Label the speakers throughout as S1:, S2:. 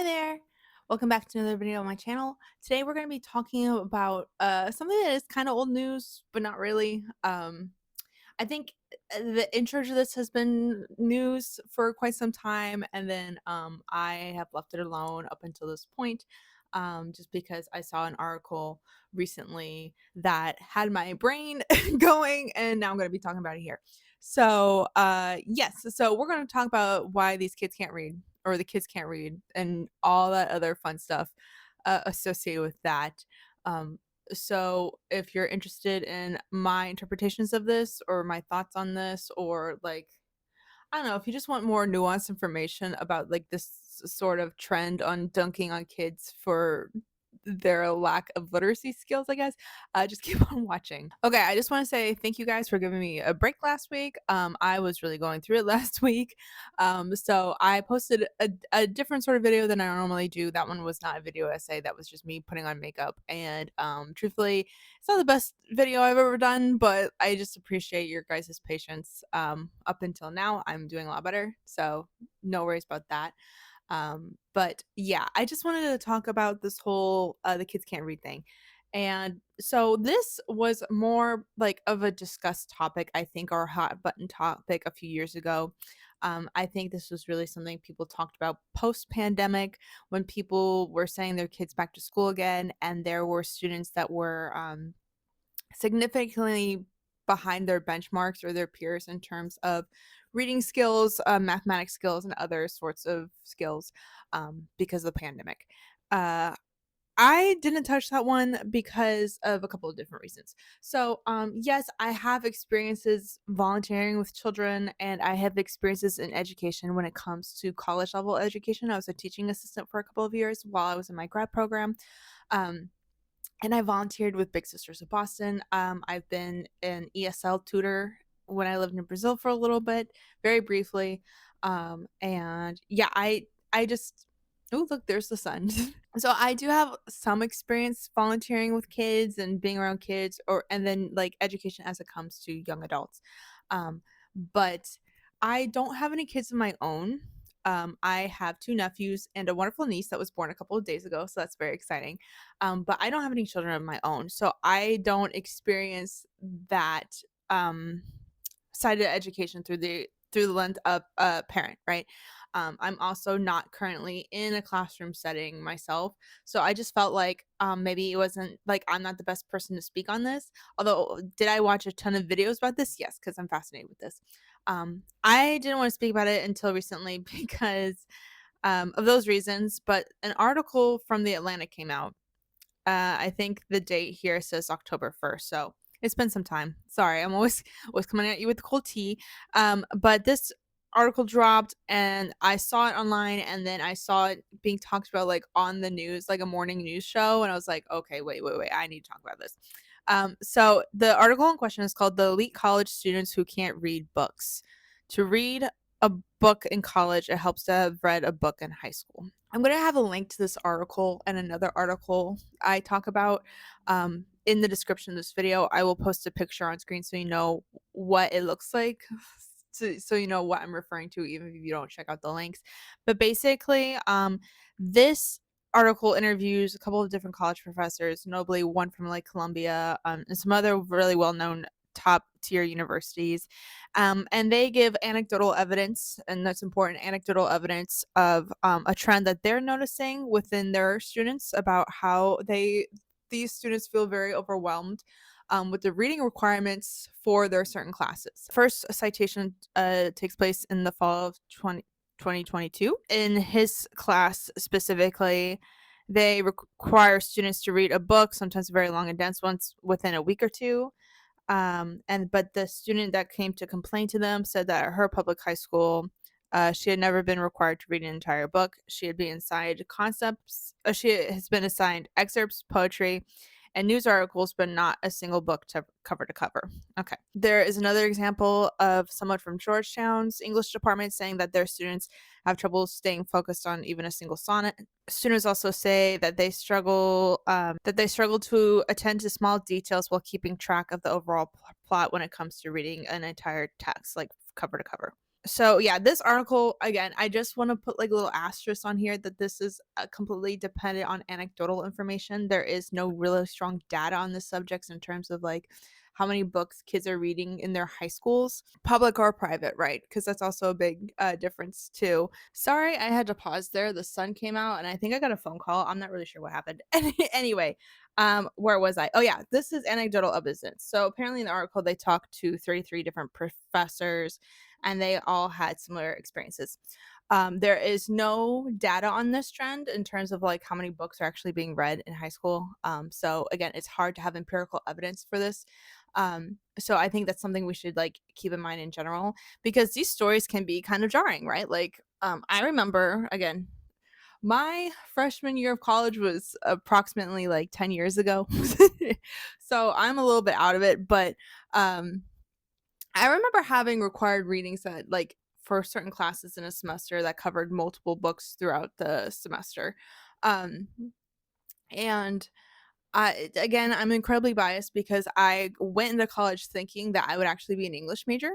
S1: Hi there. Welcome back to another video on my channel. Today we're going to be talking about something that is kind of old news, but not really. I think the intro to this has been news for quite some time, and then I have left it alone up until this point, just because I saw an article recently that had my brain going, and now I'm going to be talking about it here. So, yes, so we're going to talk about why these kids can't read, or the kids can't read, and all that other fun stuff associated with that. Um, so if you're interested in my interpretations of this or my thoughts on this, or like, I don't know, if you just want more nuanced information about like this sort of trend on dunking on kids for their lack of literacy skills, I guess, just keep on watching. Okay, I just want to say thank you guys for giving me a break last week. I was really going through it last week. So I posted a different sort of video than I normally do. That one was not a video essay, that was just me putting on makeup. And truthfully, it's not the best video I've ever done, but I just appreciate your guys' patience. Up until now, I'm doing a lot better. So no worries about that. But yeah, I just wanted to talk about this whole the kids can't read thing. And so this was more like of a discussed topic, I think, or hot button topic a few years ago. I think this was really something people talked about post pandemic, when people were sending their kids back to school again, and there were students that were significantly behind their benchmarks or their peers in terms of reading skills, mathematics skills, and other sorts of skills, because of the pandemic. Uh, I didn't touch that one because of a couple of different reasons. So, yes, I have experiences volunteering with children, and I have experiences in education when it comes to college level education. I was a teaching assistant for a couple of years while I was in my grad program. Um, and I volunteered with Big Sisters of Boston. I've been an ESL tutor when I lived in Brazil for a little bit, very briefly. And yeah, I just, oh, look, there's the sun. So I do have some experience volunteering with kids and being around kids, or and then like education as it comes to young adults. Um, but I don't have any kids of my own. I have two nephews and a wonderful niece that was born a couple of days ago, so that's very exciting. But I don't have any children of my own, so I don't experience that um, side of education through the lens of a parent, right? I'm also not currently in a classroom setting myself, so I just felt like maybe it wasn't like I'm not the best person to speak on this. Although, did I watch a ton of videos about this? Yes, because I'm fascinated with this. I didn't want to speak about it until recently because of those reasons, but an article from the Atlantic came out. I think the date here says October 1st, so it's been some time. Sorry, I'm always coming at you with the cold tea. But this article dropped, and I saw it online, and then I saw it being talked about like on the news, like a morning news show, and I was like, okay, wait, I need to talk about this. So the article in question is called "The Elite College Students Who Can't Read Books." To read a book in college, it helps to have read a book in high school. I'm going to have a link to this article and another article I talk about in the description of this video. I will post a picture on screen so you know what it looks like. So you know what I'm referring to, even if you don't check out the links. But basically, this article interviews a couple of different college professors, notably one from like Columbia, and some other really well-known top tier universities, and they give anecdotal evidence, and that's important, anecdotal evidence of a trend that they're noticing within their students about how these students feel very overwhelmed with the reading requirements for their certain classes. First citation takes place in the fall of 2022. In his class specifically, they require students to read a book, sometimes very long and dense ones, within a week or two. But the student that came to complain to them said that at her public high school, she had never been required to read an entire book. She had been assigned concepts. She has been assigned excerpts, poetry, and news articles, but not a single book to cover to cover. Okay. There is another example of someone from Georgetown's English department saying that their students have trouble staying focused on even a single sonnet. Students also say that they struggle to attend to small details while keeping track of the overall plot when it comes to reading an entire text, like cover to cover. So yeah, this article again, I just want to put like a little asterisk on here that this is completely dependent on anecdotal information. There is no really strong data on the subjects in terms of like how many books kids are reading in their high schools, public or private, right? Because that's also a big difference too. Sorry, I had to pause there. The sun came out, and I think I got a phone call. I'm not really sure what happened. Anyway, where was I? Oh yeah, this is anecdotal evidence. So apparently in the article they talked to 33 different professors and they all had similar experiences. There is no data on this trend in terms of like how many books are actually being read in high school. So again, it's hard to have empirical evidence for this. So I think that's something we should like keep in mind in general because these stories can be kind of jarring, right? Like, I remember again, my freshman year of college was approximately like 10 years ago. So I'm a little bit out of it, but um I remember having required readings that like for certain classes in a semester that covered multiple books throughout the semester. Um and again, I'm incredibly biased because I went into college thinking that I would actually be an English major.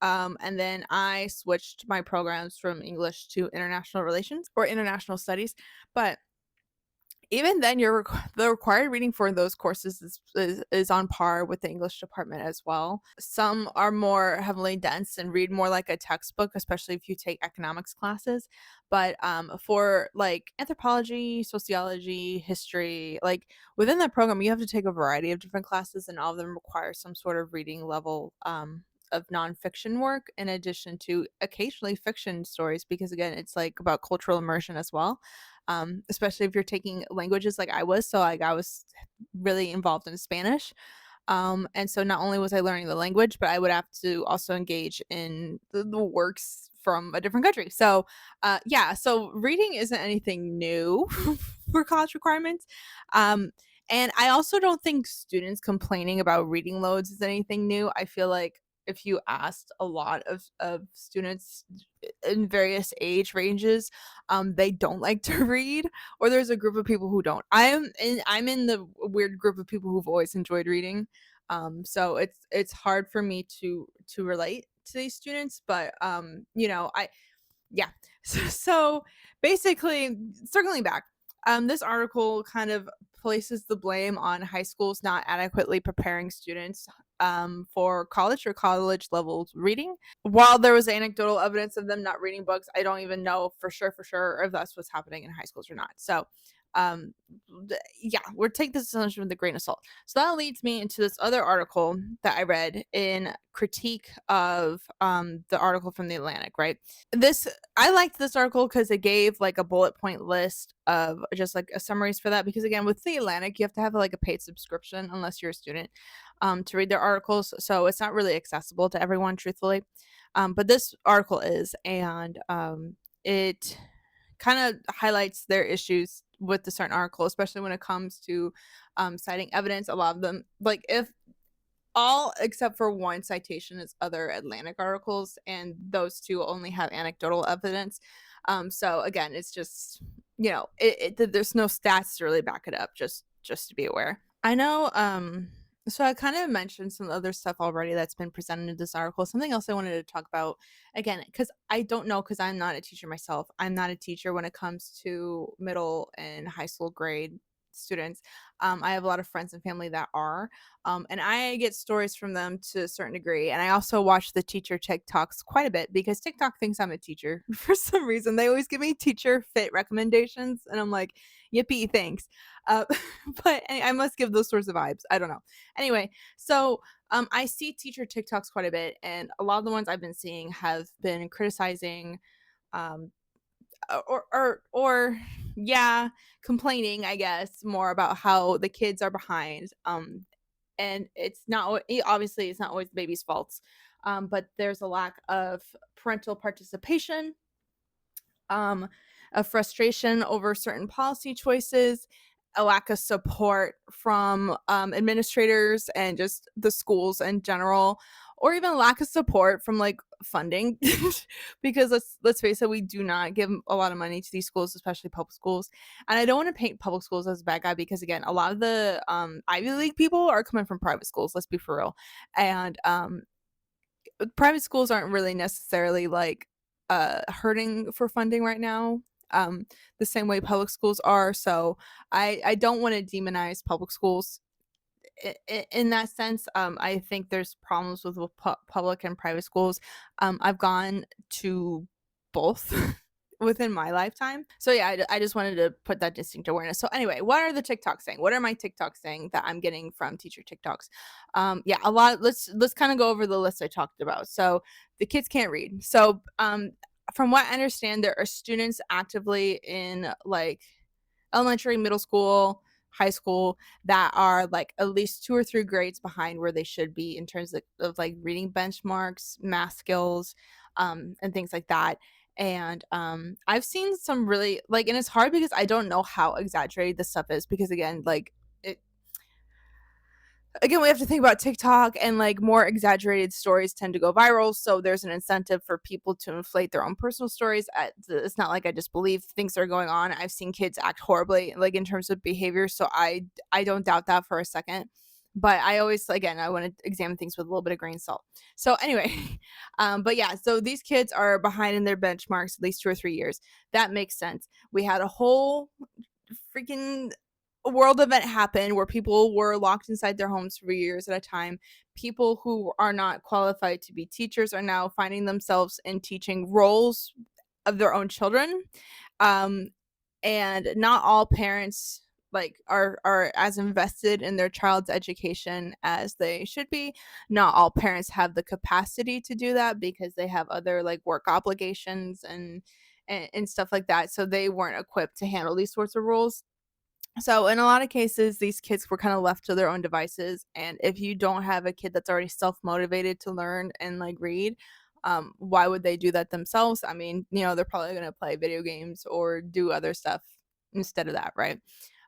S1: And then I switched my programs from English to international relations or international studies. But even then, the required reading for those courses is on par with the English department as well. Some are more heavily dense and read more like a textbook, especially if you take economics classes. But for like anthropology, sociology, history, like within that program, you have to take a variety of different classes, and all of them require some sort of reading level of nonfiction work in addition to occasionally fiction stories because again it's like about cultural immersion as well, especially if you're taking languages like I was. So like I was really involved in Spanish. And so not only was I learning the language, but I would have to also engage in the works from a different country. So yeah, so reading isn't anything new for college requirements. Um, and I also don't think students complaining about reading loads is anything new. I feel like if you asked a lot of students in various age ranges, they don't like to read, or there's a group of people who don't. I'm in the weird group of people who've always enjoyed reading. So it's hard for me to relate to these students, but I yeah. So basically, circling back, this article kind of places the blame on high schools not adequately preparing students for college or college level reading. While there was anecdotal evidence of them not reading books, I don't even know for sure if that's what's happening in high schools or not. So um yeah, we're take this assumption with a grain of salt. So that leads me into this other article that I read in critique of the article from the Atlantic, right? This I liked this article because it gave like a bullet point list of just like a summaries for that. Because again, with the Atlantic, you have to have like a paid subscription unless you're a student to read their articles. So it's not really accessible to everyone, truthfully. But this article is, and it kind of highlights their issues with the certain article, especially when it comes to citing evidence. A lot of them, like if all except for one citation is other Atlantic articles, and those two only have anecdotal evidence. So again, it's just there's no stats to really back it up. Just to be aware. I know. So I kind of mentioned some other stuff already that's been presented in this article. Something else I wanted to talk about again, because I don't know, because I'm not a teacher myself. I'm not a teacher when it comes to middle and high school grade students. I have a lot of friends and family that are, and I get stories from them to a certain degree. And I also watch the teacher TikToks quite a bit because TikTok thinks I'm a teacher for some reason. They always give me teacher fit recommendations, and I'm like, yippee, thanks. Uh, but I must give those sorts of vibes. I don't know. Anyway, so I see teacher TikToks quite a bit, and a lot of the ones I've been seeing have been criticizing um, or yeah, complaining, I guess, more about how the kids are behind. And it's not obviously it's not always the baby's faults, but there's a lack of parental participation, um, a frustration over certain policy choices, a lack of support from administrators and just the schools in general, or even a lack of support from like funding, because let's face it, we do not give a lot of money to these schools, especially public schools. And I don't want to paint public schools as a bad guy because again, a lot of the Ivy League people are coming from private schools. Let's be for real, and private schools aren't really necessarily like hurting for funding right now, um the same way public schools are. So I don't want to demonize public schools in that sense. I think there's problems with public and private schools. I've gone to both within my lifetime. So yeah, I just wanted to put that distinct awareness. So anyway, what are the TikToks saying? What are my TikToks saying that I'm getting from teacher TikToks? Yeah, a lot. Let's kind of go over the list I talked about. So the kids can't read. So from what I understand, there are students actively in like elementary, middle school, high school that are like at least 2 or 3 grades behind where they should be in terms of like reading benchmarks, math skills, and things like that. And I've seen some really like, and it's hard because I don't know how exaggerated this stuff is because again, like it, again, we have to think about TikTok, and like more exaggerated stories tend to go viral. So there's an incentive for people to inflate their own personal stories. It's not like I just believe things are going on. I've seen kids act horribly, like in terms of behavior. So I don't doubt that for a second. But I always, again, I want to examine things with a little bit of grain of salt. So anyway, but yeah, so these kids are behind in their benchmarks at least 2 or 3 years. That makes sense. We had a whole freaking world event happen where people were locked inside their homes for years at a time. People who are not qualified to be teachers are now finding themselves in teaching roles of their own children. Um, and not all parents like are as invested in their child's education as they should be. Not all parents have the capacity to do that because they have other like work obligations and stuff like that. So they weren't equipped to handle these sorts of roles. So in a lot of cases, these kids were kind of left to their own devices. And if you don't have a kid that's already self-motivated to learn and like read, why would they do that themselves? I mean, they're probably going to play video games or do other stuff instead of that, right?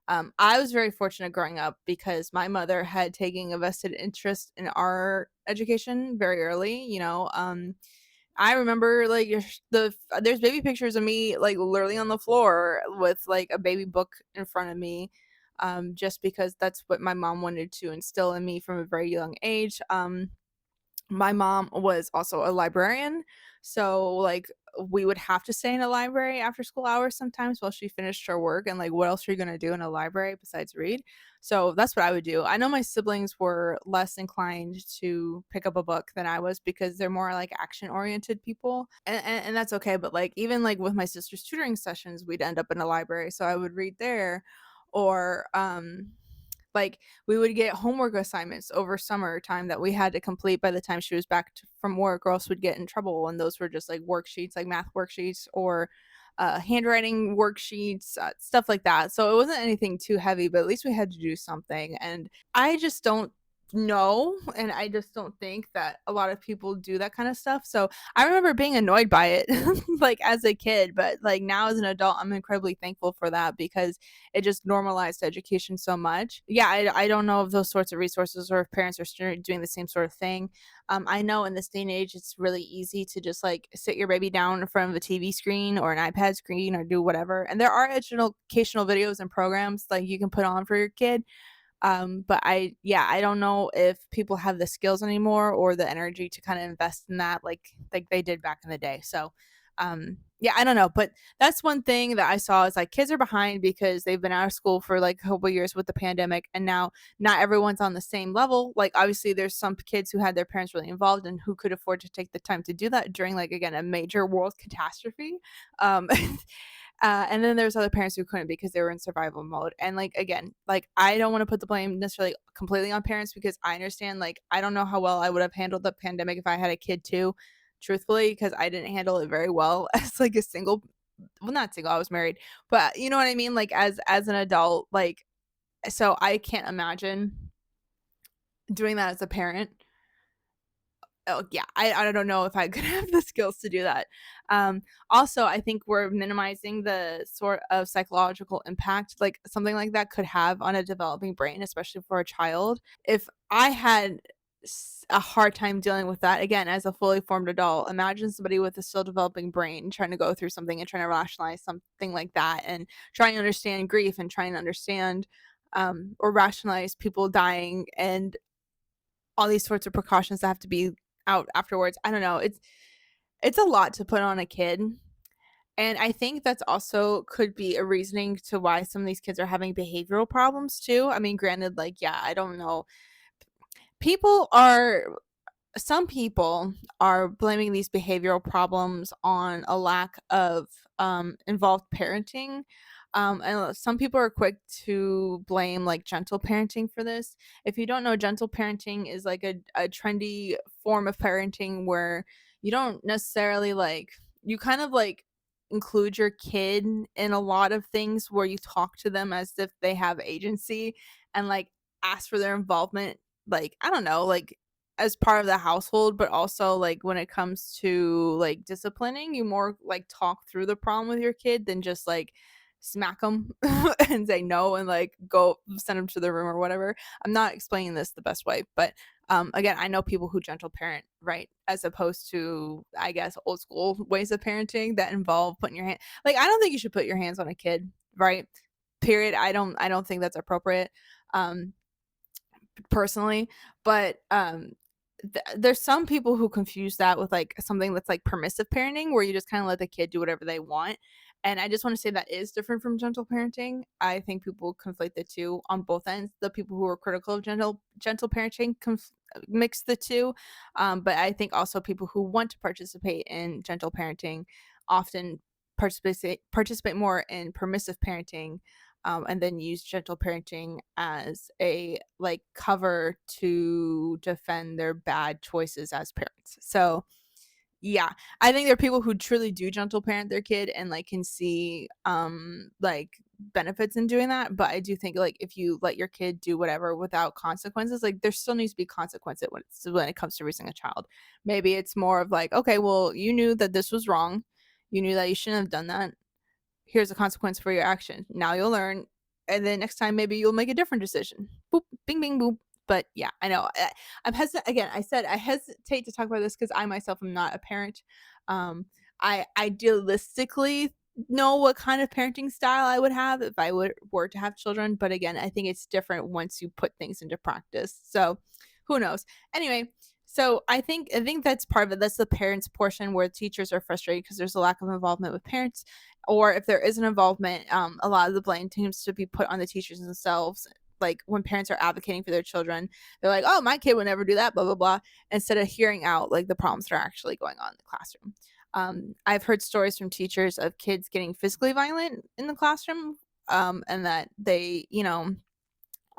S1: I was very fortunate growing up because my mother had taken a vested interest in our education very early. I remember like there's baby pictures of me like literally on the floor with like a baby book in front of me, just because that's what my mom wanted to instill in me from a very young age. My mom was also a librarian, so like we would have to stay in a library after school hours sometimes while she finished her work, and like what else are you going to do in a library besides read? So that's what I would do. I know my siblings were less inclined to pick up a book than I was because they're more like action oriented people, and that's okay. But like even like with my sister's tutoring sessions, we'd end up in a library, so I would read there. Or like we would get homework assignments over summertime that we had to complete by the time she was back from work, or else we'd get in trouble. And those were just like worksheets, like math worksheets or handwriting worksheets, stuff like that. So it wasn't anything too heavy, but at least we had to do something. And I just don't know, and I just don't think that a lot of people do that kind of stuff. So I remember being annoyed by it like as a kid, but like now as an adult, I'm incredibly thankful for that because it just normalized education so much. Yeah, I don't know if those sorts of resources or if parents are doing the same sort of thing. I know in this day and age, it's really easy to just like sit your baby down in front of a TV screen or an iPad screen or do whatever. And there are educational videos and programs like you can put on for your kid. But I don't know if people have the skills anymore or the energy to kind of invest in that like they did back in the day. So yeah, I don't know, but that's one thing that I saw is like kids are behind because they've been out of school for like a couple years with the pandemic, and now not everyone's on the same level. Like obviously there's some kids who had their parents really involved and who could afford to take the time to do that during like again a major world catastrophe. um and then there's other parents who couldn't because they were in survival mode. And like again, like I don't want to put the blame necessarily completely on parents because I understand like I don't know how well I would have handled the pandemic if I had a kid too, truthfully, because I didn't handle it very well as like a single, well not single, I was married, but you know what I mean, like as an adult, like so I can't imagine doing that as a parent. Oh yeah, I don't know if I could have the skills to do that. Also, I think we're minimizing the sort of psychological impact like something like that could have on a developing brain, especially for a child. If I had a hard time dealing with that again as a fully formed adult, imagine somebody with a still developing brain trying to go through something and trying to rationalize something like that and trying to understand grief and trying to understand or rationalize people dying and all these sorts of precautions that have to be out afterwards. I don't know. It's a lot to put on a kid. And I think that's also could be a reasoning to why some of these kids are having behavioral problems too. I mean, granted, like, yeah, I don't know. People are Some people are blaming these behavioral problems on a lack of involved parenting. And some people are quick to blame like gentle parenting for this. If you don't know, gentle parenting is like a trendy form of parenting where you don't necessarily like, you kind of like include your kid in a lot of things where you talk to them as if they have agency and like ask for their involvement. Like, I don't know, like as part of the household, but also like when it comes to like disciplining, you more like talk through the problem with your kid than just like smack them and say no and like go send them to the room or whatever. I'm not explaining this the best way, but again, I know people who gentle parent, right? As opposed to, I guess, old school ways of parenting that involve putting your hand, like, I don't think you should put your hands on a kid, right? Period. I don't think that's appropriate. Um, Personally, but there's some people who confuse that with like something that's like permissive parenting where you just kind of let the kid do whatever they want. And I just want to say that is different from gentle parenting. I think people conflate the two on both ends. The people who are critical of gentle parenting mix the two, but I think also people who want to participate in gentle parenting often participate more in permissive parenting, and then use gentle parenting as a like cover to defend their bad choices as parents. So yeah, I think there are people who truly do gentle parent their kid and like can see like benefits in doing that. But I do think like if you let your kid do whatever without consequences, like there still needs to be consequences when it comes to raising a child. Maybe it's more of like, okay, well, you knew that this was wrong, you knew that you shouldn't have done that, here's a consequence for your action. Now you'll learn, and then next time maybe you'll make a different decision. Boop, bing, bing, boop. But yeah, I know I'm hesitant. Again, I said I hesitate to talk about this because I myself am not a parent. I idealistically know what kind of parenting style I would have if I were to have children, but again, I think it's different once you put things into practice. So who knows? Anyway, so I think that's part of it. That's the parents portion where teachers are frustrated because there's a lack of involvement with parents, or if there is an involvement, a lot of the blame seems to be put on the teachers themselves. Like when parents are advocating for their children, they're like, "Oh, my kid would never do that," blah blah blah, instead of hearing out like the problems that are actually going on in the classroom. I've heard stories from teachers of kids getting physically violent in the classroom, and that they,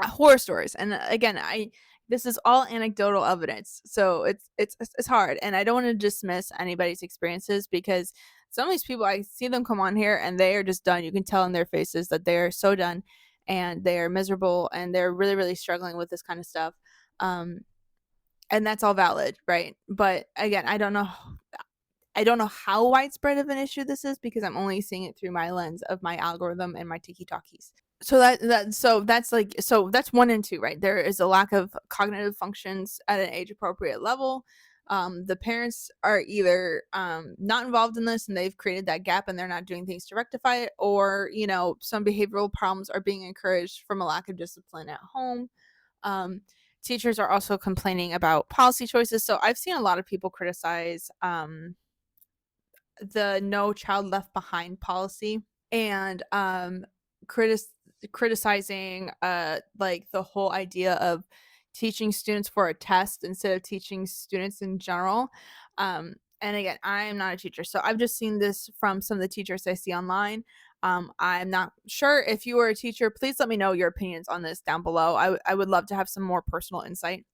S1: horror stories. And again, I this is all anecdotal evidence, so it's hard, and I don't want to dismiss anybody's experiences because some of these people, I see them come on here and they are just done. You can tell in their faces that they are so done and they are miserable and they're really really struggling with this kind of stuff. um and that's all valid, right? But again, I don't know how widespread of an issue this is because I'm only seeing it through my lens of my algorithm and my tiki talkies. So that's 1 and 2, right? There is a lack of cognitive functions at an age appropriate level. The parents are either not involved in this and they've created that gap and they're not doing things to rectify it, or some behavioral problems are being encouraged from a lack of discipline at home. Um, Teachers are also complaining about policy choices. So I've seen a lot of people criticize the No Child Left Behind policy, and critis- criticizing like the whole idea of teaching students for a test instead of teaching students in general. And again, I am not a teacher, so I've just seen this from some of the teachers I see online. I'm not sure if you are a teacher. Please let me know your opinions on this down below. I would love to have some more personal insight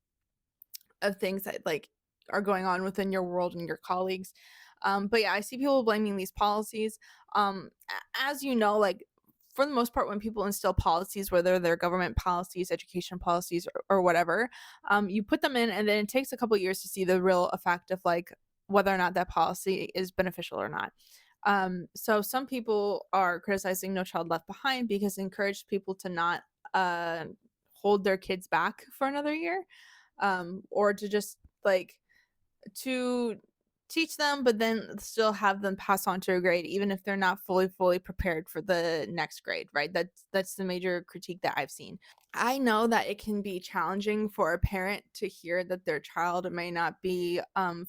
S1: of things that like are going on within your world and your colleagues. But yeah, I see people blaming these policies. As you know, like for the most part, when people instill policies, whether they're government policies, education policies, or whatever, you put them in, and then it takes a couple years to see the real effect of like whether or not that policy is beneficial or not. So some people are criticizing No Child Left Behind because it encouraged people to not uh, hold their kids back for another year, or to just like to teach them, but then still have them pass on to a grade, even if they're not fully prepared for the next grade, right? That's the major critique that I've seen. I know that it can be challenging for a parent to hear that their child may not be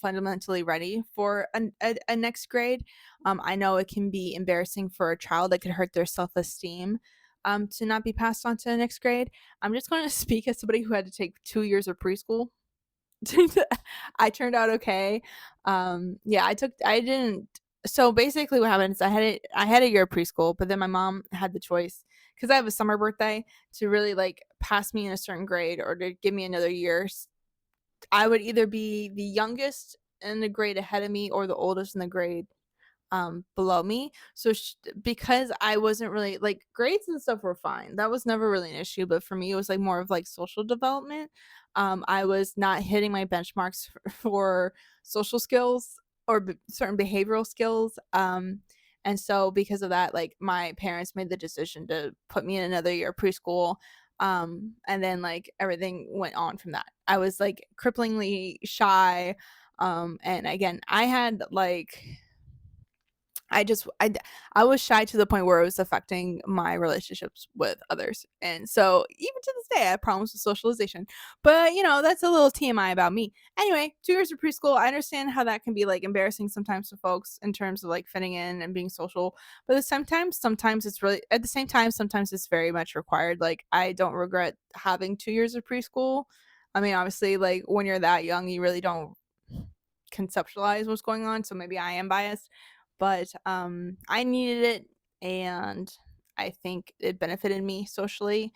S1: fundamentally ready for a next grade. I know it can be embarrassing for a child. That could hurt their self esteem to not be passed on to the next grade. I'm just going to speak as somebody who had to take 2 years of preschool. I turned out okay. Yeah, I didn't. So basically, what happened is I had a year of preschool, but then my mom had the choice because I have a summer birthday to really like pass me in a certain grade or to give me another year. I would either be the youngest in the grade ahead of me or the oldest in the grade below me. So because I wasn't really like grades and stuff were fine. That was never really an issue, but for me it was like more of like social development. I was not hitting my benchmarks for social skills or certain behavioral skills. And so because of that, like my parents made the decision to put me in another year of preschool. And then like everything went on from that. I was like cripplingly shy. And again, I had like I just I was shy to the point where it was affecting my relationships with others. And so even to this day, I have problems with socialization. But that's a little TMI about me. Anyway, 2 years of preschool, I understand how that can be like embarrassing sometimes to folks in terms of like fitting in and being social. But sometimes it's really at the same time, sometimes it's very much required. Like I don't regret having 2 years of preschool. I mean, obviously, like when you're that young, you really don't conceptualize what's going on. So maybe I am biased, but I needed it, and I think it benefited me socially.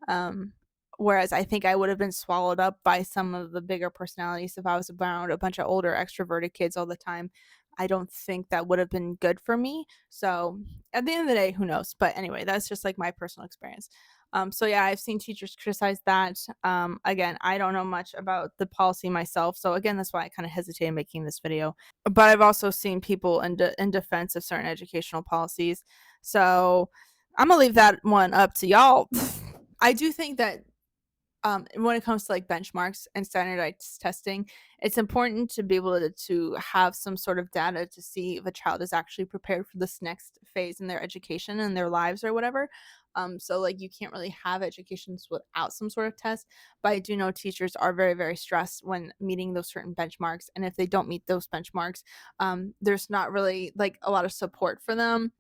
S1: Um, Whereas I think I would have been swallowed up by some of the bigger personalities if I was around a bunch of older extroverted kids all the time. I don't think that would have been good for me. So at the end of the day, who knows? But anyway, that's just like my personal experience. So yeah, I've seen teachers criticize that. Again, I don't know much about the policy myself, so again, that's why I kind of hesitated making this video. But I've also seen people in defense of certain educational policies. So I'm gonna leave that one up to y'all. I do think that when it comes to like benchmarks and standardized testing, it's important to be able to have some sort of data to see if a child is actually prepared for this next phase in their education and their lives or whatever. So like you can't really have educations without some sort of test. But I do know teachers are very stressed when meeting those certain benchmarks, and if they don't meet those benchmarks, there's not really like a lot of support for them.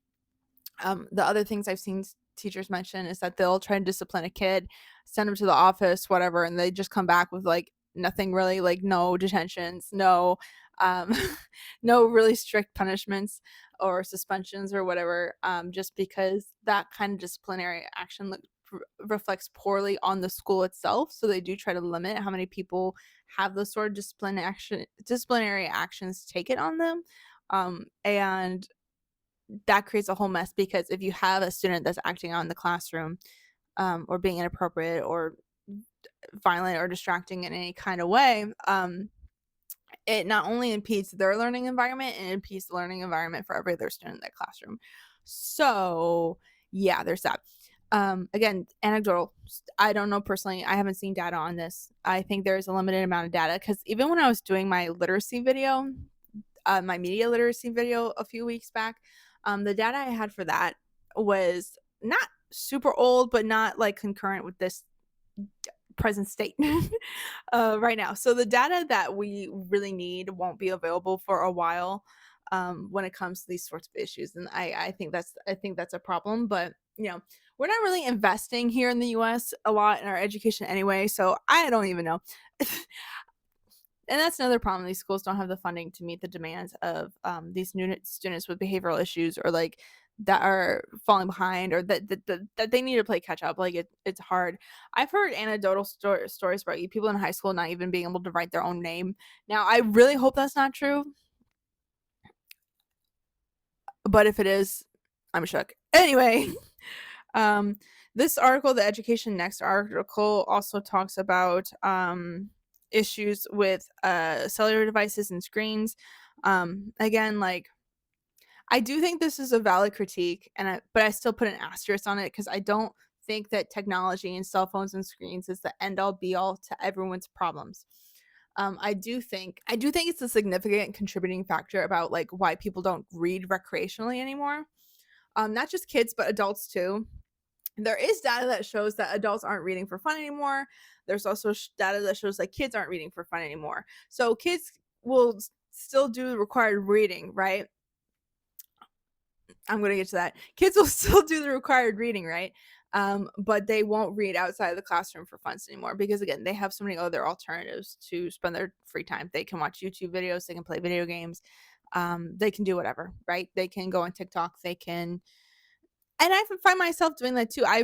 S1: The other things I've seen teachers mention is that they'll try and discipline a kid, send them to the office, whatever, and they just come back with like nothing really, like no detentions, no, um, no really strict punishments or suspensions or whatever, just because that kind of disciplinary action reflects poorly on the school itself. So they do try to limit how many people have those sort of disciplinary actions taken on them. And that creates a whole mess because if you have a student that's acting out in the classroom, or being inappropriate or violent or distracting in any kind of way, it not only impedes their learning environment, it impedes the learning environment for every other student in that classroom. So yeah, there's that. Again, anecdotal. I don't know personally. I haven't seen data on this. I think there's a limited amount of data because even when I was doing my literacy video, my media literacy video a few weeks back, the data I had for that was not super old, but not like concurrent with this present state right now. So the data that we really need won't be available for a while when it comes to these sorts of issues, and I think that's a problem. But we're not really investing here in the U.S. a lot in our education anyway, so I don't even know. And that's another problem. These schools don't have the funding to meet the demands of these new students with behavioral issues or like that are falling behind or that they need to play catch up. Like it's hard. I've heard anecdotal stories about people in high school not even being able to write their own name. Now, I really hope that's not true. But if it is, I'm shook. Anyway, this article, the Education Next article, also talks about issues with cellular devices and screens. Again, like I do think this is a valid critique, but I still put an asterisk on it because I don't think that technology and cell phones and screens is the end all be all to everyone's problems. I do think it's a significant contributing factor about like why people don't read recreationally anymore. Not just kids, but adults too. There is data that shows that adults aren't reading for fun anymore. There's also data that shows that kids aren't reading for fun anymore. So kids will still do the required reading, right? I'm going to get to that. Kids will still do the required reading, right? But they won't read outside of the classroom for fun anymore because, again, they have so many other alternatives to spend their free time. They can watch YouTube videos, they can play video games, they can do whatever, right? They can go on TikTok, they can, and I find myself doing that too. I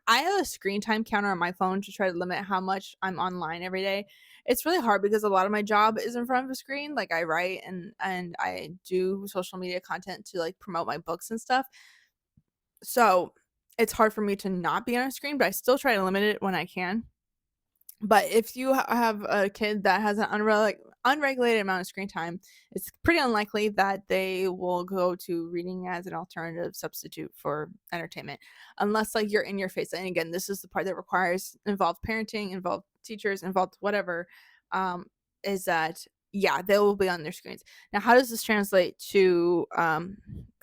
S1: have a screen time counter on my phone to try to limit how much I'm online every day. It's really hard because a lot of my job is in front of a screen. Like I write and I do social media content to like promote my books and stuff. So it's hard for me to not be on a screen, but I still try to limit it when I can. But if you have a kid that has an unregulated amount of screen time, it's pretty unlikely that they will go to reading as an alternative substitute for entertainment, unless like you're in your face. And again, this is the part that requires involved parenting, involved teachers, involved whatever. Is that yeah, they will be on their screens. Now, how does this translate to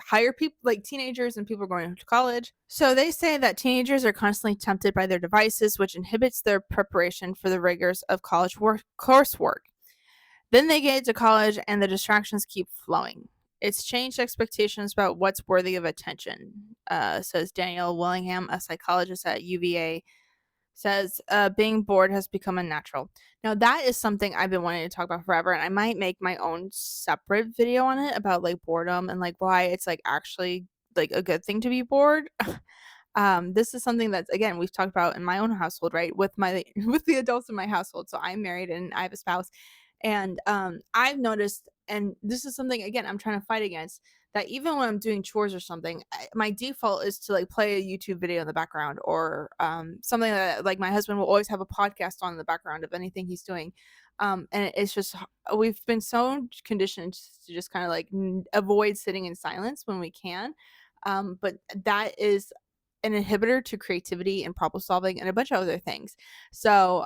S1: higher people like teenagers and people going to college? So they say that teenagers are constantly tempted by their devices, which inhibits their preparation for the rigors of college coursework. Then they get into college and the distractions keep flowing. It's changed expectations about what's worthy of attention, says Daniel Willingham, a psychologist at UVA, says being bored has become unnatural. Now that is something I've been wanting to talk about forever, and I might make my own separate video on it about like boredom and like why it's like actually like a good thing to be bored. This is something that's again we've talked about in my own household, right? With my with the adults in my household. So I'm married and I have a spouse, and I've noticed, and this is something again I'm trying to fight against, that even when I'm doing chores or something, my default is to like play a YouTube video in the background or something that like my husband will always have a podcast on in the background of anything he's doing. And it's just we've been so conditioned to just kind of like avoid sitting in silence when we can. But that is an inhibitor to creativity and problem solving and a bunch of other things. So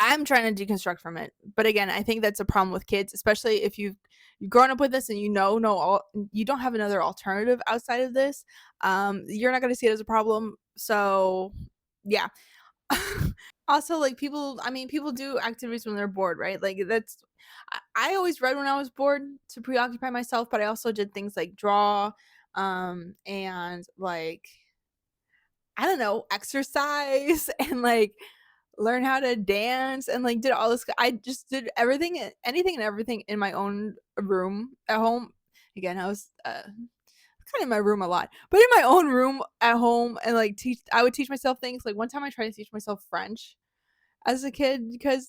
S1: I'm trying to deconstruct from it. But again, I think that's a problem with kids, especially if you've grown up with this and you don't have another alternative outside of this. You're not going to see it as a problem. So, yeah. Also, like people do activities when they're bored, right? Like I always read when I was bored to preoccupy myself, but I also did things like draw, and like I don't know, exercise and like learn how to dance and like did all this. I just did everything, anything and everything in my own room at home. Again, I was kind of in my room a lot, but in my own room at home and like I would teach myself things. Like one time I tried to teach myself French as a kid because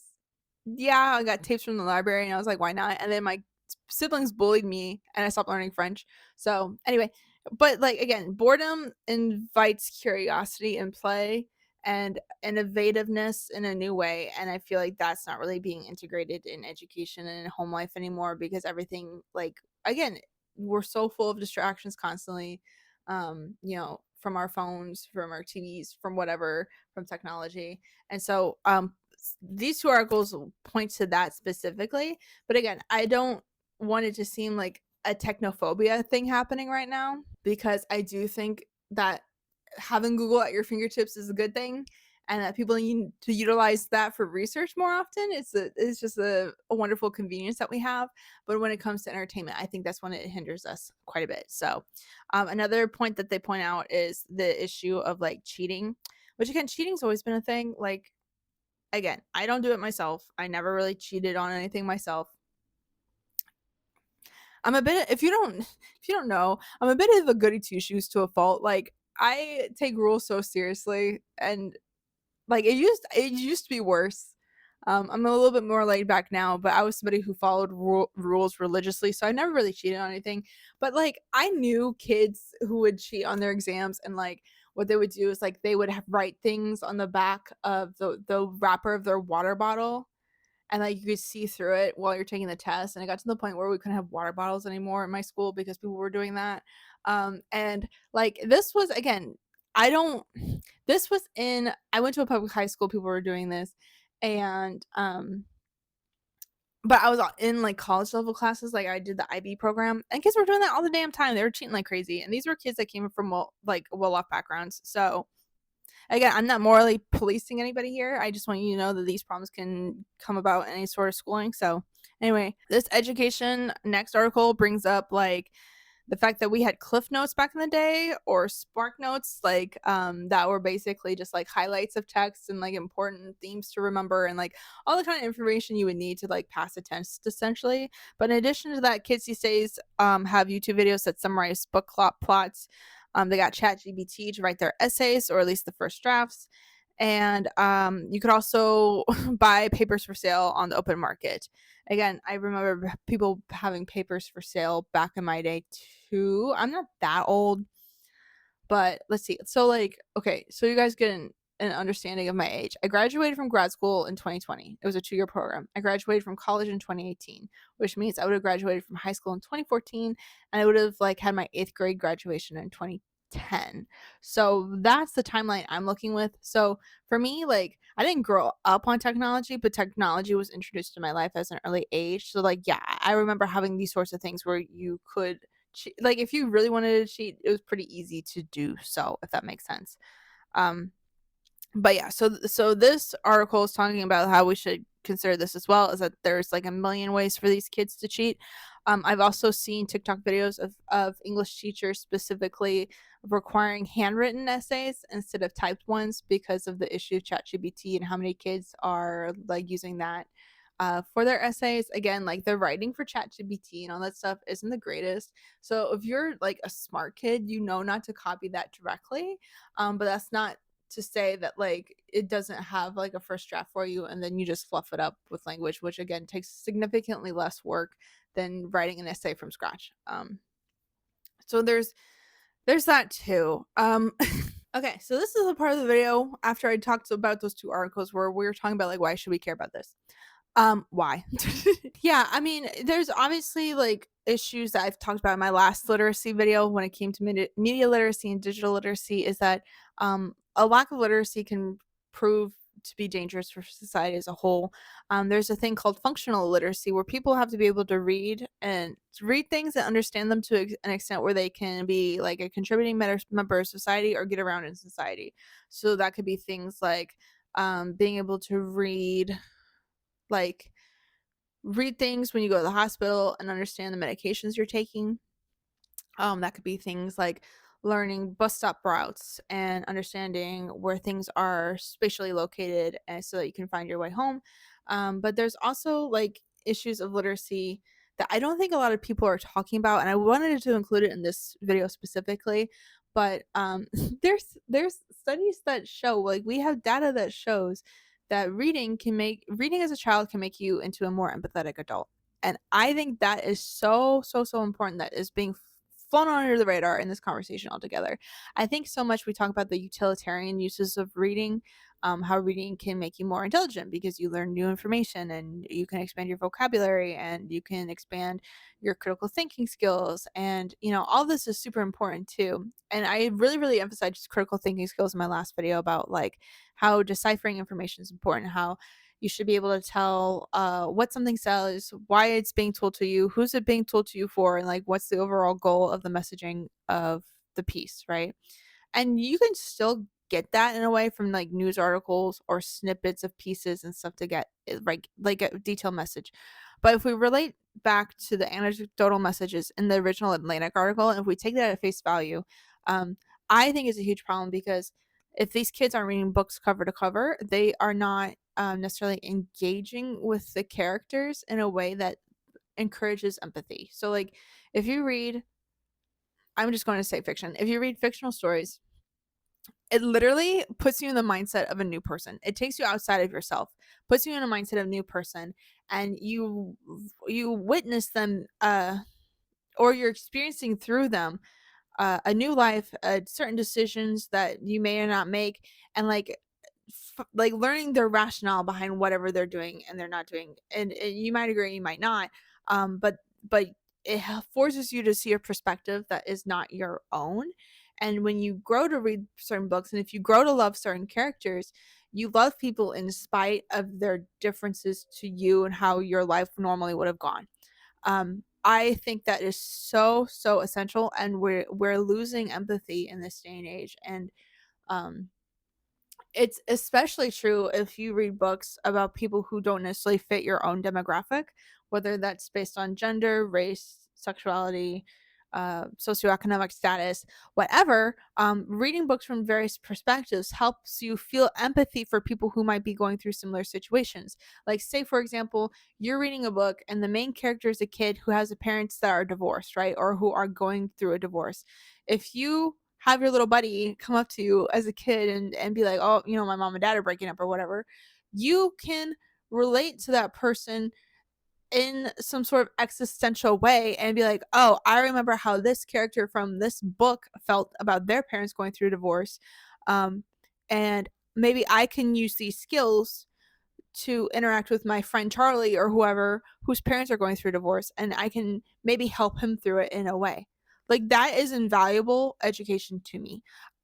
S1: yeah, I got tapes from the library and I was like, why not? And then my siblings bullied me and I stopped learning French. So anyway, but like again, boredom invites curiosity and play and innovativeness in a new way. And I feel like that's not really being integrated in education and in home life anymore because everything like again, we're so full of distractions constantly. From our phones, from our TVs, from whatever, from technology. And so these two articles point to that specifically, but again, I don't want it to seem like a technophobia thing happening right now because I do think that having Google at your fingertips is a good thing and that people need to utilize that for research more often. It's just a wonderful convenience that we have. But when it comes to entertainment, I think that's when it hinders us quite a bit. So another point that they point out is the issue of like cheating, which again, cheating's always been a thing. Like again, I don't do it myself. I never really cheated on anything myself. I'm a bit if you don't know, I'm a bit of a goody two shoes to a fault. Like I take rules so seriously and like it used to be worse. I'm a little bit more laid back now, but I was somebody who followed rules religiously, so I never really cheated on anything. But like I knew kids who would cheat on their exams and like what they would do is like they would write things on the back of the wrapper of their water bottle and like you could see through it while you're taking the test, and it got to the point where we couldn't have water bottles anymore in my school because people were doing that. And like this was again, I don't this was in I went to a public high school, people were doing this, and but I was in like college level classes, like I did the IB program, and kids were doing that all the damn time. They were cheating like crazy, and these were kids that came from well off backgrounds. So again, I'm not morally policing anybody here. I just want you to know that these problems can come about in any sort of schooling. So anyway, this education next article brings up like the fact that we had cliff notes back in the day, or spark notes, like that were basically just like highlights of text and like important themes to remember, and like all the kind of information you would need to like pass a test essentially. But in addition to that, kids these days have YouTube videos that summarize book plots. They got ChatGPT to write their essays, or at least the first drafts. And you could also buy papers for sale on the open market. Again, I remember people having papers for sale back in my day too. I'm not that old, but let's see. So like, okay, so you guys get an understanding of my age. I graduated from grad school in 2020. It was a 2-year program. I graduated from college in 2018, which means I would have graduated from high school in 2014, and I would have like had my 8th grade graduation in 2010. So that's the timeline I'm looking with. So for me, like I didn't grow up on technology, but technology was introduced to my life as an early age. So like, yeah, I remember having these sorts of things where you could like if you really wanted to cheat, it was pretty easy to do so, if that makes sense. Um, but yeah, so this article is talking about how we should consider this as well, is that there's like a million ways for these kids to cheat. I've also seen TikTok videos of English teachers specifically requiring handwritten essays instead of typed ones because of the issue of ChatGPT and how many kids are like using that for their essays. Again, like the writing for ChatGPT and all that stuff isn't the greatest. So if you're like a smart kid, you know not to copy that directly. But that's not to say that like it doesn't have like a first draft for you and then you just fluff it up with language, which again takes significantly less work than writing an essay from scratch. So there's that too. Okay, so this is a part of the video after I talked about those two articles where we were talking about like why should we care about this. Why? Yeah, I mean, there's obviously like issues that I've talked about in my last literacy video when it came to media literacy and digital literacy, is that a lack of literacy can prove to be dangerous for society as a whole. There's a thing called functional literacy where people have to be able to read things and understand them to an extent where they can be like a contributing member of society or get around in society. So that could be things like being able to like read things when you go to the hospital and understand the medications you're taking. That could be things like learning bus stop routes and understanding where things are spatially located, and so that you can find your way home. But there's also like issues of literacy that I don't think a lot of people are talking about, and I wanted to include it in this video specifically. But there's studies that show, like we have data that shows that reading as a child can make you into a more empathetic adult. And I think that is so important that is being flown under the radar in this conversation altogether. I think so much we talk about the utilitarian uses of reading, how reading can make you more intelligent because you learn new information and you can expand your vocabulary and you can expand your critical thinking skills. And, you know, all this is super important too. And I really emphasized critical thinking skills in my last video about like how deciphering information is important, how you should be able to tell what something says, why it's being told to you, who's it being told to you for, and like what's the overall goal of the messaging of the piece, right? And you can still get that in a way from like news articles or snippets of pieces and stuff to get like a detailed message. But if we relate back to the anecdotal messages in the original Atlantic article, and if we take that at face value, um, I think it's a huge problem because if these kids aren't reading books cover to cover, they are not necessarily engaging with the characters in a way that encourages empathy. So, like, if you read, I'm just going to say fiction, if you read fictional stories, it literally puts you in the mindset of a new person. It takes you outside of yourself, puts you in a mindset of a new person, and you witness them or you're experiencing through them a new life, certain decisions that you may or not make, and like like learning their rationale behind whatever they're doing and they're not doing. And you might agree, you might not, but it forces you to see a perspective that is not your own. And when you grow to read certain books, and if you grow to love certain characters, you love people in spite of their differences to you and how your life normally would have gone. I think that is so, so essential, and we're losing empathy in this day and age. And um it's especially true if you read books about people who don't necessarily fit your own demographic, whether that's based on gender, race, sexuality, socioeconomic status, whatever. Reading books from various perspectives helps you feel empathy for people who might be going through similar situations. Like, say, for example, you're reading a book and the main character is a kid who has parents that are divorced, right? Or who are going through a divorce. If you have your little buddy come up to you as a kid and be like, oh, my mom and dad are breaking up or whatever, you can relate to that person in some sort of existential way and be like, oh, I remember how this character from this book felt about their parents going through a divorce. Um, and maybe I can use these skills to interact with my friend Charlie or whoever whose parents are going through divorce, and I can maybe help him through it in a way. Like, that is invaluable education to me.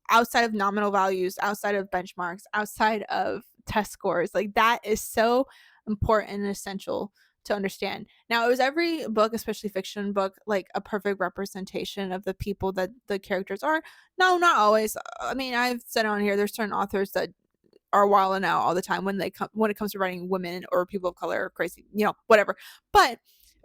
S1: Outside of nominal values, outside of benchmarks, outside of test scores, like that is so important and essential to understand. Now, is every book, especially fiction book, like a perfect representation of the people that the characters are? No, not always. I mean, I've said on here, there's certain authors that are wilding out all the time when it comes to writing women or people of color or crazy, whatever. But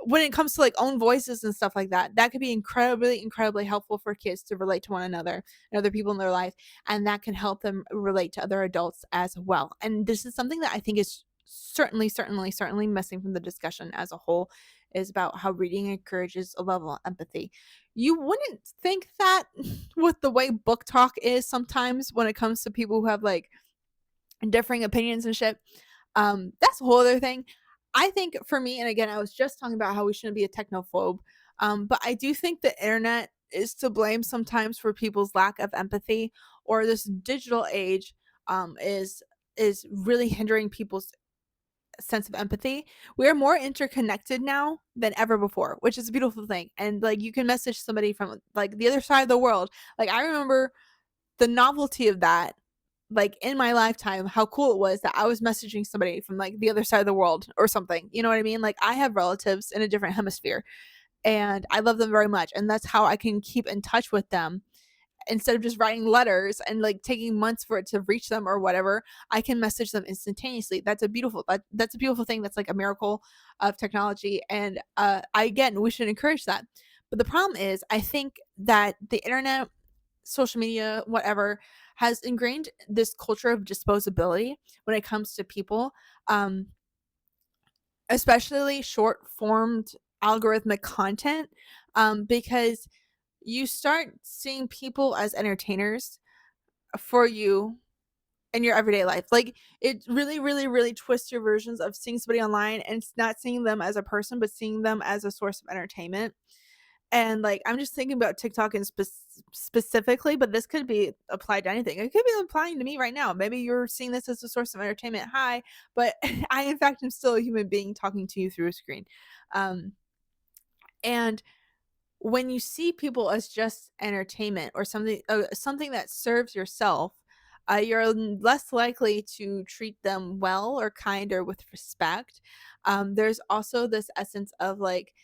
S1: when it comes to like own voices and stuff like that, that could be incredibly, incredibly helpful for kids to relate to one another and other people in their life. And that can help them relate to other adults as well. And this is something that I think is certainly, certainly, certainly missing from the discussion as a whole, is about how reading encourages a level of empathy. You wouldn't think that with the way book talk is sometimes when it comes to people who have like differing opinions and shit. That's a whole other thing. I think for me, and again, I was just talking about how we shouldn't be a technophobe, but I do think the internet is to blame sometimes for people's lack of empathy, or this digital age is really hindering people's sense of empathy. We are more interconnected now than ever before, which is a beautiful thing. And like, you can message somebody from like the other side of the world. Like, I remember the novelty of that, like in my lifetime, how cool it was that I was messaging somebody from like the other side of the world or something. You know what I mean? Like, I have relatives in a different hemisphere and I love them very much. And that's how I can keep in touch with them. Instead of just writing letters and like taking months for it to reach them or whatever, I can message them instantaneously. That's a beautiful thing. That's like a miracle of technology. And again, we should encourage that. But the problem is, I think that the internet, social media, whatever, has ingrained this culture of disposability when it comes to people, um, especially short formed algorithmic content, because you start seeing people as entertainers for you in your everyday life. Like, it really, really, really twists your versions of seeing somebody online, and it's not seeing them as a person, but seeing them as a source of entertainment. And like, I'm just thinking about TikTok and specifically, but this could be applied to anything. It could be applying to me right now. Maybe you're seeing this as a source of entertainment. Hi, but I, in fact, am still a human being talking to you through a screen. Um, and when you see people as just entertainment or something that serves yourself, you're less likely to treat them well or kind or with respect. There's also this essence of like,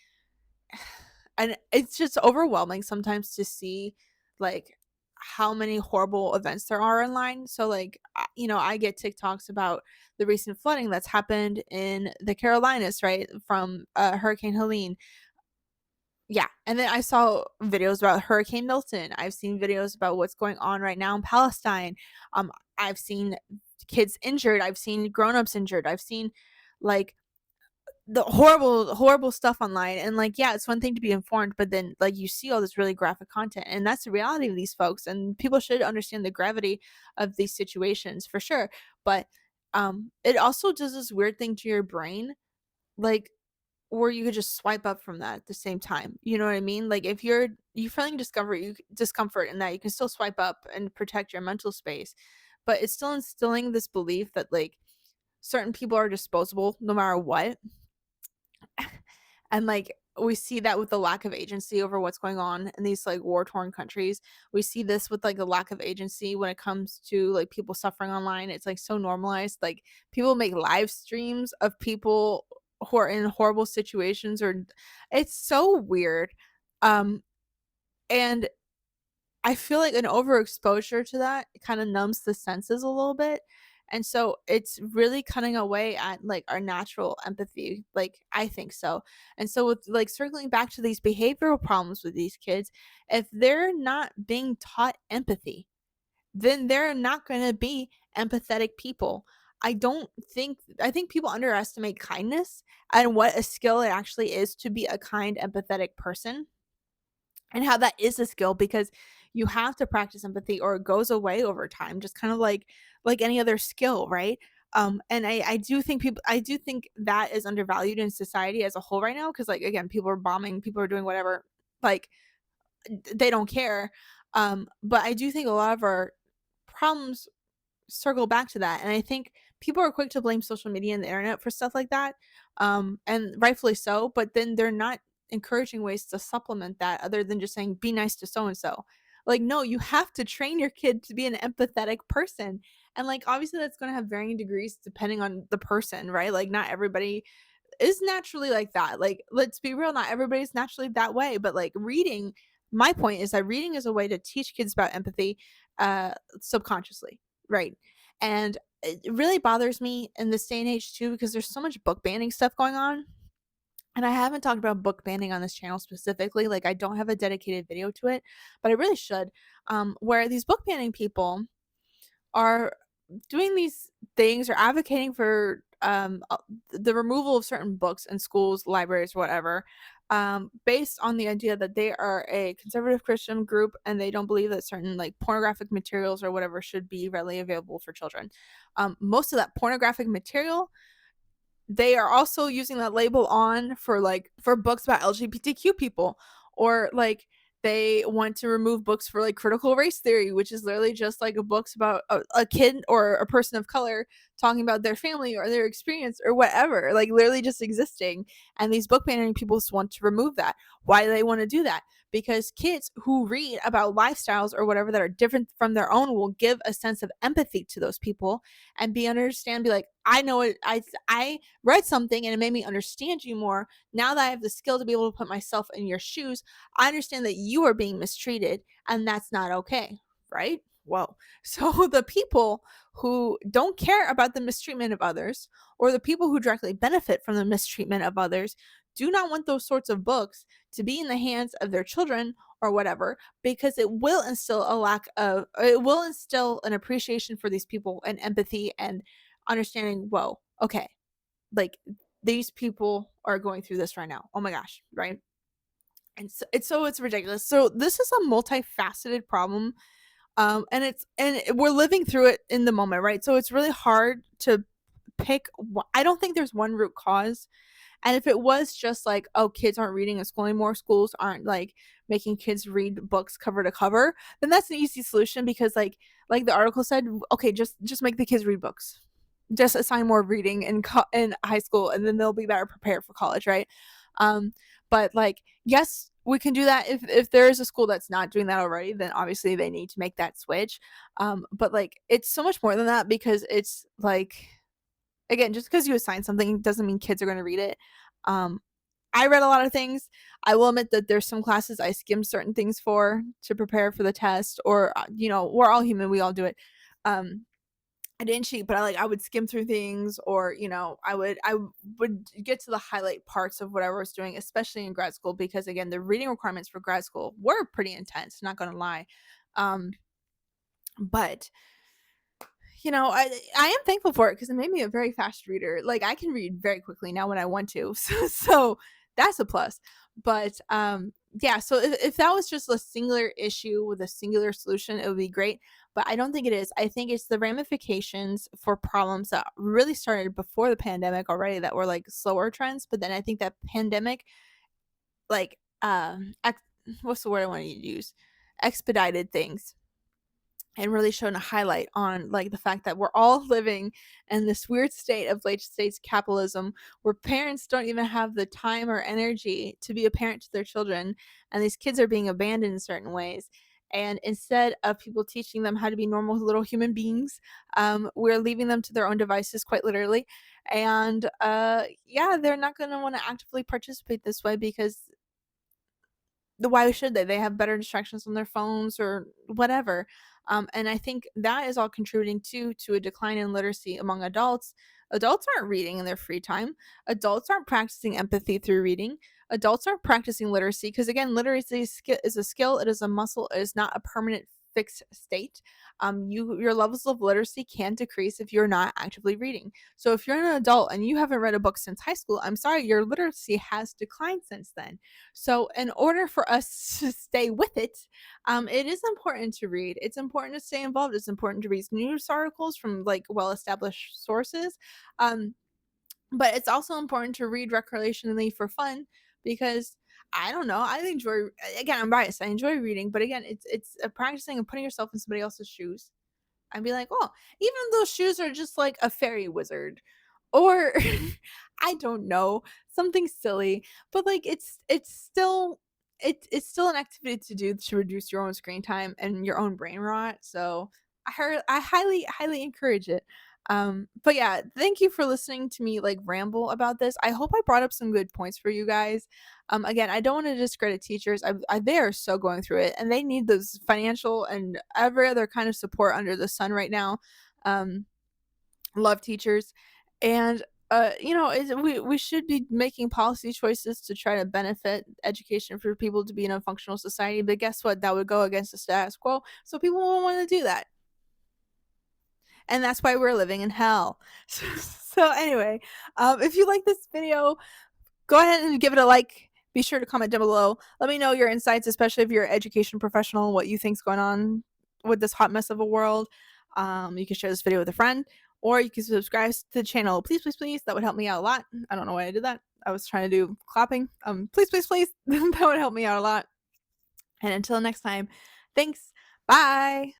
S1: and it's just overwhelming sometimes to see like how many horrible events there are online. So like, I get TikToks about the recent flooding that's happened in the Carolinas, right, from Hurricane Helene. Yeah, and then I saw videos about Hurricane Milton. I've seen videos about what's going on right now in Palestine. I've seen kids injured. I've seen grown-ups injured. I've seen like the horrible, horrible stuff online. And like, yeah, it's one thing to be informed, but then like you see all this really graphic content, and that's the reality of these folks. And people should understand the gravity of these situations for sure. But it also does this weird thing to your brain, like, or you could just swipe up from that at the same time. You know what I mean? Like, if you feeling discomfort in that, you can still swipe up and protect your mental space. But it's still instilling this belief that like certain people are disposable no matter what. And like, we see that with the lack of agency over what's going on in these like war torn countries. We see this with like the lack of agency when it comes to like people suffering online. It's like so normalized. Like people make live streams of people who are in horrible situations, or it's so weird. Um and I feel like an overexposure to that kind of numbs the senses a little bit. And so it's really cutting away at like our natural empathy. Like I think so. And so with like circling back to these behavioral problems with these kids, if they're not being taught empathy, then they're not going to be empathetic people. I think people underestimate kindness and what a skill it actually is to be a kind, empathetic person, and how that is a skill because you have to practice empathy or it goes away over time, just kind of like any other skill, right? And I do think that is undervalued in society as a whole right now, because like again, people are bombing, people are doing whatever, like they don't care. But I do think a lot of our problems circle back to that. And I think people are quick to blame social media and the internet for stuff like that. And rightfully so, but then they're not encouraging ways to supplement that other than just saying, be nice to so and so. Like, no, you have to train your kid to be an empathetic person. And like, obviously, that's going to have varying degrees depending on the person, right? Like, not everybody is naturally like that. Like, let's be real, not everybody's naturally that way. But like, reading, my point is that reading is a way to teach kids about empathy subconsciously, right? And it really bothers me in this day and age too, because there's so much book banning stuff going on. And I haven't talked about book banning on this channel specifically. Like, I don't have a dedicated video to it, but I really should. Where these book banning people are doing these things or advocating for the removal of certain books in schools, libraries, whatever, based on the idea that they are a conservative Christian group and they don't believe that certain like pornographic materials or whatever should be readily available for children. Most of that pornographic material, they are also using that label on for books about LGBTQ people, or like they want to remove books for like critical race theory, which is literally just like a books about a kid or a person of color talking about their family or their experience or whatever, like literally just existing. And these book banning people want to remove that. Why do they want to do that? Because kids who read about lifestyles or whatever that are different from their own will give a sense of empathy to those people and be like, I know it. I read something and it made me understand you more. Now that I have the skill to be able to put myself in your shoes, I understand that you are being mistreated and that's not okay, right? Whoa. So the people who don't care about the mistreatment of others, or the people who directly benefit from the mistreatment of others, do not want those sorts of books to be in the hands of their children or whatever, because it will instill an appreciation for these people and empathy and understanding, whoa, okay, like these people are going through this right now. Oh my gosh, right? And so it's ridiculous. So this is a multifaceted problem. And we're living through it in the moment, right? So it's really hard to pick. I don't think there's one root cause. And if it was just like, oh, kids aren't reading in school anymore, schools aren't like making kids read books cover to cover, then that's an easy solution, because like the article said, okay, just make the kids read books. Just assign more reading in high school, and then they'll be better prepared for college, right? But like, yes, we can do that. If there is a school that's not doing that already, then obviously they need to make that switch. But like, it's so much more than that, because it's like, again, just because you assign something doesn't mean kids are going to read it. Um, I read a lot of things. I will admit that there's some classes I skimmed certain things for to prepare for the test, or we're all human, we all do it. I didn't cheat, but I would skim through things, or I would get to the highlight parts of whatever I was doing, especially in grad school, because again, the reading requirements for grad school were pretty intense, not gonna lie. But I am thankful for it, because it made me a very fast reader. Like, I can read very quickly now when I want to. So that's a plus. But yeah, so if that was just a singular issue with a singular solution, it would be great. But I don't think it is. I think it's the ramifications for problems that really started before the pandemic already, that were like slower trends. But then I think that pandemic, like, what's the word I want to use? Expedited things. and really shone a highlight on like the fact that we're all living in this weird state of late stage capitalism where parents don't even have the time or energy to be a parent to their children, and these kids are being abandoned in certain ways. And instead of people teaching them how to be normal little human beings, we're leaving them to their own devices, quite literally. And yeah, they're not going to want to actively participate this way because why should they? They have better distractions on their phones or whatever. And I think that is all contributing to a decline in literacy among adults. Adults aren't reading in their free time. Adults aren't practicing empathy through reading. Adults aren't practicing literacy because again, literacy is a skill. It is a muscle. It is not a permanent fixed state. Your levels of literacy can decrease if you're not actively reading. So if you're an adult and you haven't read a book since high school, I'm sorry, your literacy has declined since then. So, in order for us to stay with it, it is important to read. It's important to stay involved. It's important to read news articles from like well established sources. Um, but it's also important to read recreationally for fun because I don't know. I enjoy, again, I'm biased. I enjoy reading, but again, it's a practicing and putting yourself in somebody else's shoes. I'd be like, "Oh, even those shoes are just like a fairy wizard." Or I don't know, something silly, but like it's still an activity to do to reduce your own screen time and your own brain rot. So I highly encourage it. But yeah, thank you for listening to me like ramble about this. I hope I brought up some good points for you guys. Again, I don't want to discredit teachers. They are so going through it, and they need those financial and every other kind of support under the sun right now. Um, love teachers, and we should be making policy choices to try to benefit education for people to be in a functional society. But guess what? That would go against the status quo, so people won't want to do that, and that's why we're living in hell. So anyway, if you like this video, go ahead and give it a like. Be sure to comment down below. Let me know your insights, especially if you're an education professional, what you think's going on with this hot mess of a world. You can share this video with a friend, or you can subscribe to the channel. Please, please, please. That would help me out a lot. I don't know why I did that. I was trying to do clapping. Please, please, please. That would help me out a lot. And until next time, thanks. Bye.